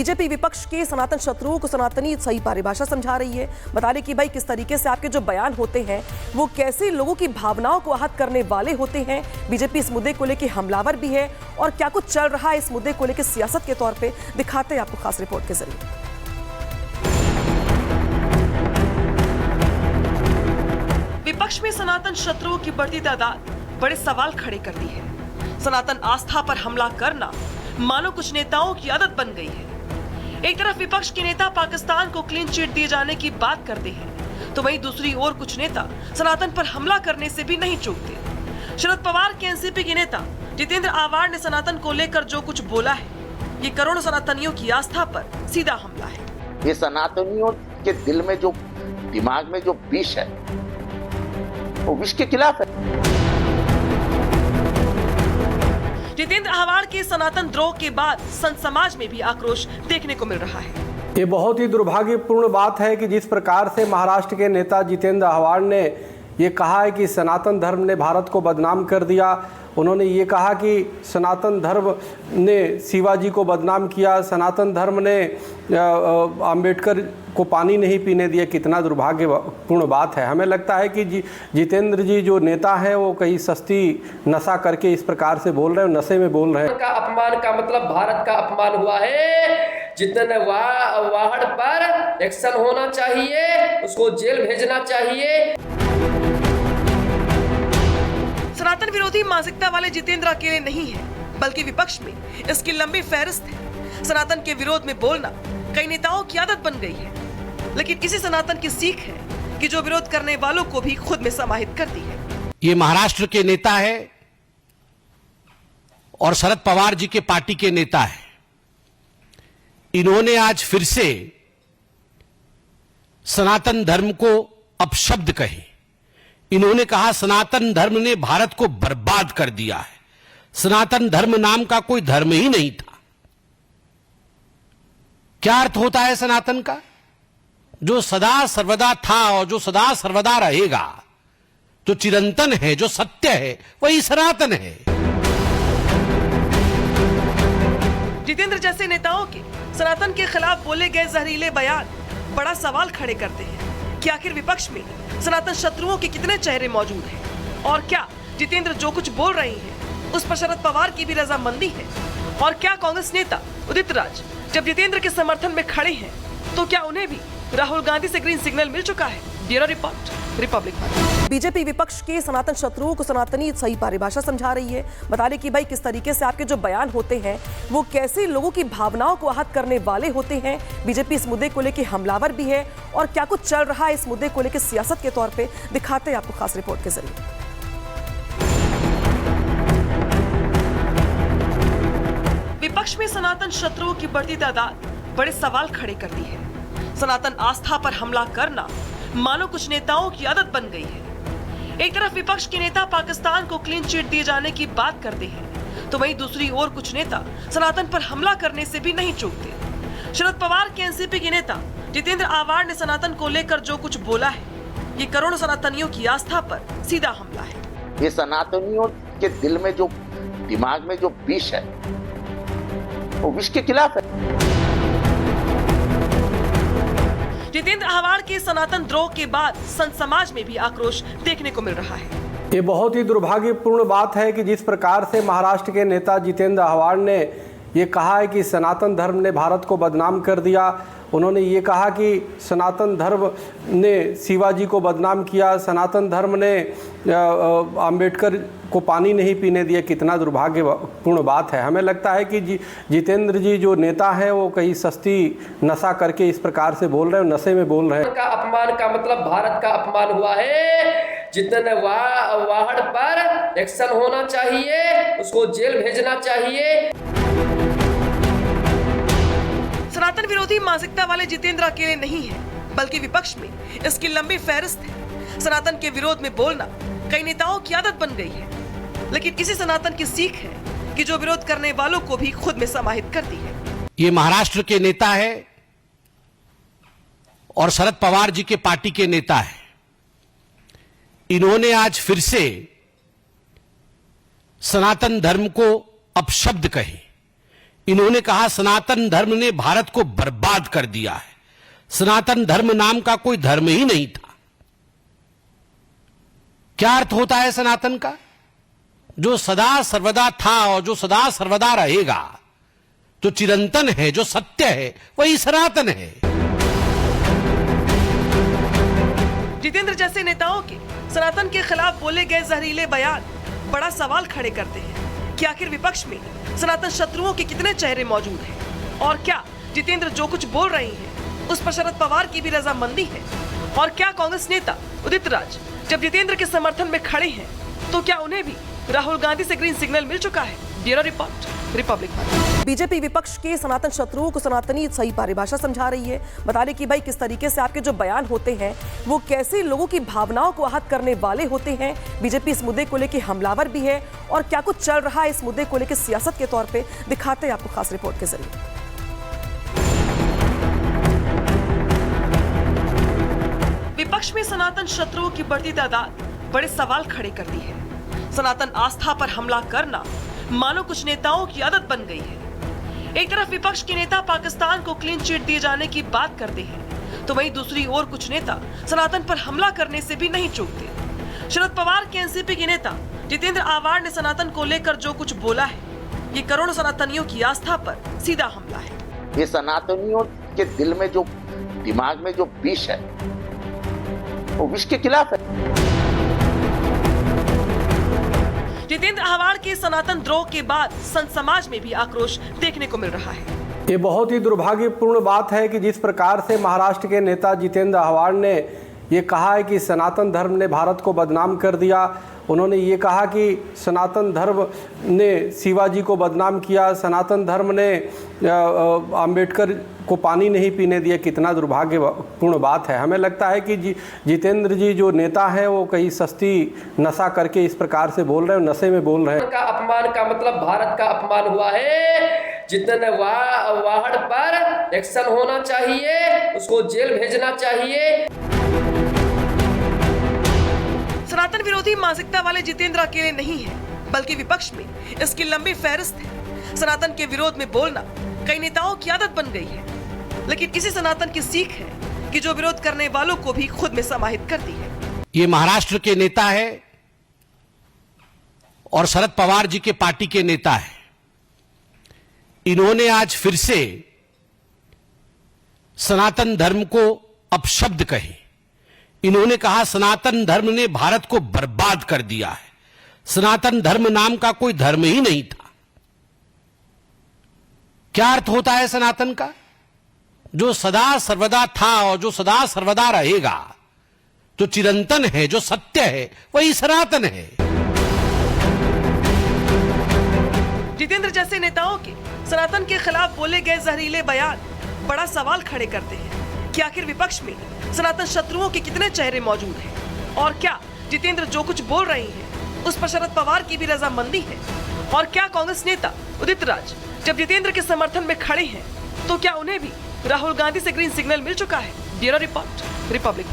BJP विपक्ष के सनातन शत्रुओं को सनातनी सही परिभाषा समझा रही है, बता रही कि भाई किस तरीके से आपके जो बयान होते हैं वो कैसे लोगों की भावनाओं को आहत करने वाले होते हैं। बीजेपी इस मुद्दे को लेकर हमलावर भी है और क्या कुछ चल रहा है इस मुद्दे को लेकर सियासत के तौर पे दिखाते हैं आपको खास रिपोर्ट के जरिए। विपक्ष में सनातन शत्रुओं की बढ़ती तादाद बड़े सवाल खड़े करती है। सनातन आस्था पर हमला करना मानो कुछ नेताओं की आदत बन गई है। एक तरफ विपक्ष के नेता पाकिस्तान को क्लीन चिट दिए जाने की बात करते हैं, तो वहीं दूसरी ओर कुछ नेता सनातन पर हमला करने से भी नहीं चूकते। शरद पवार के एनसीपी के नेता जितेंद्र आवाड़ ने सनातन को लेकर जो कुछ बोला है, ये करोड़ों सनातनियों की आस्था पर सीधा हमला है। ये सनातनियों के दिल में जो दिमाग में जो विष है वो विष के खिलाफ है। जितेंद्र आवाड़ के सनातन द्रोह के बाद संत समाज में भी आक्रोश देखने को मिल रहा है। ये बहुत ही दुर्भाग्यपूर्ण बात है कि जिस प्रकार से महाराष्ट्र के नेता जितेंद्र आवाड़ ने ये कहा है कि सनातन धर्म ने भारत को बदनाम कर दिया। उन्होंने ये कहा कि सनातन धर्म ने शिवाजी को बदनाम किया, सनातन धर्म ने अंबेडकर को पानी नहीं पीने दिया। कितना दुर्भाग्यपूर्ण बात है। हमें लगता है कि जितेंद्र जी जो नेता हैं वो कहीं सस्ती नशा करके इस प्रकार से बोल रहे हैं, नशे में बोल रहे हैं। का अपमान का मतलब भारत का अपमान हुआ है। जितने वाहड़ पर एक्शन होना चाहिए, उसको जेल भेजना चाहिए। सनातन विरोधी मानसिकता वाले जितेंद्र अकेले नहीं है, बल्कि विपक्ष में इसकी लंबी फहरिस्त है। सनातन के विरोध में बोलना कई नेताओं की आदत बन गई है, लेकिन इसी सनातन की सीख है कि जो विरोध करने वालों को भी खुद में समाहित करती है। ये महाराष्ट्र के नेता है और शरद पवार जी के पार्टी के नेता है। इन्होंने आज फिर से सनातन धर्म को अपशब्द कहे। इन्होंने कहा सनातन धर्म ने भारत को बर्बाद कर दिया है। सनातन धर्म नाम का कोई धर्म ही नहीं था। क्या अर्थ होता है सनातन का? जो सदा सर्वदा था और जो सदा सर्वदा रहेगा, जो चिरंतन है, जो सत्य है, वही सनातन है। जितेंद्र जैसे नेताओं के सनातन के खिलाफ बोले गए जहरीले बयान बड़ा सवाल खड़े करते हैं कि आखिर विपक्ष में सनातन शत्रुओं के कितने चेहरे मौजूद हैं, और क्या जितेंद्र जो कुछ बोल रही हैं उस पर शरद पवार की भी रजामंदी है, और क्या कांग्रेस नेता उदित राज जब जितेंद्र के समर्थन में खड़े हैं तो क्या उन्हें भी राहुल गांधी से ग्रीन सिग्नल मिल चुका है? Bureau report, Republic. बीजेपी विपक्ष के सनातन शत्रुओं को सनातनी सही परिभाषा समझा रही है, बता रही कि भाई किस तरीके से आपके जो बयान होते हैं वो कैसे लोगों की भावनाओं को आहत करने वाले होते हैं। बीजेपी इस मुद्दे को लेकर हमलावर भी है और क्या कुछ चल रहा है इस मुद्दे को लेकर सियासत के तौर पे दिखाते हैं आपको खास रिपोर्ट के जरिए। विपक्ष में सनातन शत्रुओं की बढ़ती तादाद बड़े सवाल खड़े करती है। सनातन आस्था पर हमला करना मानो कुछ नेताओं की आदत बन गई है। एक तरफ विपक्ष के नेता पाकिस्तान को क्लीन चिट दिए जाने की बात करते हैं, तो वहीं दूसरी ओर कुछ नेता सनातन पर हमला करने से भी नहीं चूकते। शरद पवार के एनसीपी के नेता जितेंद्र आवाड़ ने सनातन को लेकर जो कुछ बोला है, ये करोड़ों सनातनियों की आस्था पर सीधा हमला है। ये सनातनियों के दिल में जो दिमाग में जो विष है वो विष के खिलाफ है। जितेंद्र आवाड़ के सनातन द्रोह के बाद संत समाज में भी आक्रोश देखने को मिल रहा है। ये बहुत ही दुर्भाग्यपूर्ण बात है कि जिस प्रकार से महाराष्ट्र के नेता जितेंद्र आवाड़ ने ये कहा है कि सनातन धर्म ने भारत को बदनाम कर दिया। उन्होंने ये कहा कि सनातन धर्म ने शिवाजी को बदनाम किया, सनातन धर्म ने अंबेडकर को पानी नहीं पीने दिया। कितना दुर्भाग्यपूर्ण बात है। हमें लगता है कि जितेंद्र जी जो नेता हैं वो कहीं सस्ती नशा करके इस प्रकार से बोल रहे हैं, नशे में बोल रहे हैं। का अपमान का मतलब भारत का अपमान हुआ है। जितने वाहड़ पर एक्शन होना चाहिए, उसको जेल भेजना चाहिए। सनातन विरोधी मानसिकता वाले जितेंद्र अकेले नहीं है, बल्कि विपक्ष में इसकी लंबी फहरिस्त है। सनातन के विरोध में बोलना कई नेताओं की आदत बन गई है, लेकिन इसी सनातन की सीख है कि जो विरोध करने वालों को भी खुद में समाहित करती है। ये महाराष्ट्र के नेता है और शरद पवार जी के पार्टी के नेता है। इन्होंने आज फिर से सनातन धर्म को अपशब्द कहे। इन्होंने कहा सनातन धर्म ने भारत को बर्बाद कर दिया है। सनातन धर्म नाम का कोई धर्म ही नहीं था। क्या अर्थ होता है सनातन का? जो सदा सर्वदा था और जो सदा सर्वदा रहेगा, जो चिरंतन है, जो सत्य है, वही सनातन है। जितेंद्र जैसे नेताओं के सनातन के खिलाफ बोले गए जहरीले बयान बड़ा सवाल खड़े करते हैं कि आखिर विपक्ष में सनातन शत्रुओं के कितने चेहरे मौजूद हैं और क्या जितेंद्र जो कुछ बोल रहे हैं उस पर शरद पवार की भी रजामंदी है और क्या कांग्रेस नेता उदित राज जब जितेंद्र के समर्थन में खड़े हैं तो क्या उन्हें भी राहुल गांधी से ग्रीन सिग्नल मिल चुका है? Bureau report, Republic. बीजेपी विपक्ष के सनातन शत्रुओं को सनातनी सही परिभाषा समझा रही है। बता दें कि भाई किस तरीके से आपके जो बयान होते हैं वो कैसे लोगों की भावनाओं को आहत करने वाले होते हैं। बीजेपी इस मुद्दे को लेकर हमलावर भी है और क्या कुछ चल रहा है इस मुद्दे को लेकर सियासत के तौर पर दिखाते हैं आपको खास रिपोर्ट के जरिए। विपक्ष में सनातन शत्रुओं की बढ़ती तादाद बड़े सवाल खड़े करती है। सनातन आस्था पर हमला करना मानो कुछ नेताओं की आदत बन गई है। एक तरफ विपक्ष के नेता पाकिस्तान को क्लीन चिट दिए जाने की बात करते हैं तो वहीं दूसरी ओर कुछ नेता सनातन पर हमला करने से भी नहीं चूकते। शरद पवार के एनसीपी के नेता जितेंद्र आवाड़ ने सनातन को लेकर जो कुछ बोला है ये करोड़ों सनातनियों की आस्था पर सीधा हमला है। ये सनातनियों के दिल में जो दिमाग में जो विष है वो विष के खिलाफ है। जितेंद्र आवाड़ के सनातन द्रोह के बाद संत समाज में भी आक्रोश देखने को मिल रहा है। ये बहुत ही दुर्भाग्यपूर्ण बात है कि जिस प्रकार से महाराष्ट्र के नेता जितेंद्र आवाड़ ने ये कहा है कि सनातन धर्म ने भारत को बदनाम कर दिया। उन्होंने ये कहा कि सनातन धर्म ने शिवाजी को बदनाम किया, सनातन धर्म ने अंबेडकर को पानी नहीं पीने दिया। कितना दुर्भाग्यपूर्ण बात है। हमें लगता है कि जितेंद्र जी जो नेता हैं वो कहीं सस्ती नशा करके इस प्रकार से बोल रहे हैं, नशे में बोल रहे हैं। का अपमान का मतलब भारत का अपमान हुआ है। जितने वाहड़ पर एक्शन होना चाहिए, उसको जेल भेजना चाहिए। सनातन विरोधी मानसिकता वाले जितेंद्र अकेले नहीं है बल्कि विपक्ष में इसकी लंबी फहरिस्त है। सनातन के विरोध में बोलना कई नेताओं की आदत बन गई है, लेकिन इसी सनातन की सीख है कि जो विरोध करने वालों को भी खुद में समाहित करती है। ये महाराष्ट्र के नेता है और शरद पवार जी के पार्टी के नेता है। इन्होंने आज फिर से सनातन धर्म को अपशब्द कहे। इन्होंने कहा सनातन धर्म ने भारत को बर्बाद कर दिया है। सनातन धर्म नाम का कोई धर्म ही नहीं था। क्या अर्थ होता है सनातन का? जो सदा सर्वदा था और जो सदा सर्वदा रहेगा, जो चिरंतन है, जो सत्य है, वही सनातन है। जितेंद्र जैसे नेताओं के सनातन के खिलाफ बोले गए जहरीले बयान बड़ा सवाल खड़े करते हैं कि आखिर विपक्ष में सनातन शत्रुओं के कितने चेहरे मौजूद हैं और क्या जितेंद्र जो कुछ बोल रहे हैं उस पर शरद पवार की भी रजामंदी है और क्या कांग्रेस नेता उदित राज जब जितेंद्र के समर्थन में खड़े हैं तो क्या उन्हें भी राहुल गांधी से ग्रीन सिग्नल मिल चुका है? Bureau report, Republic.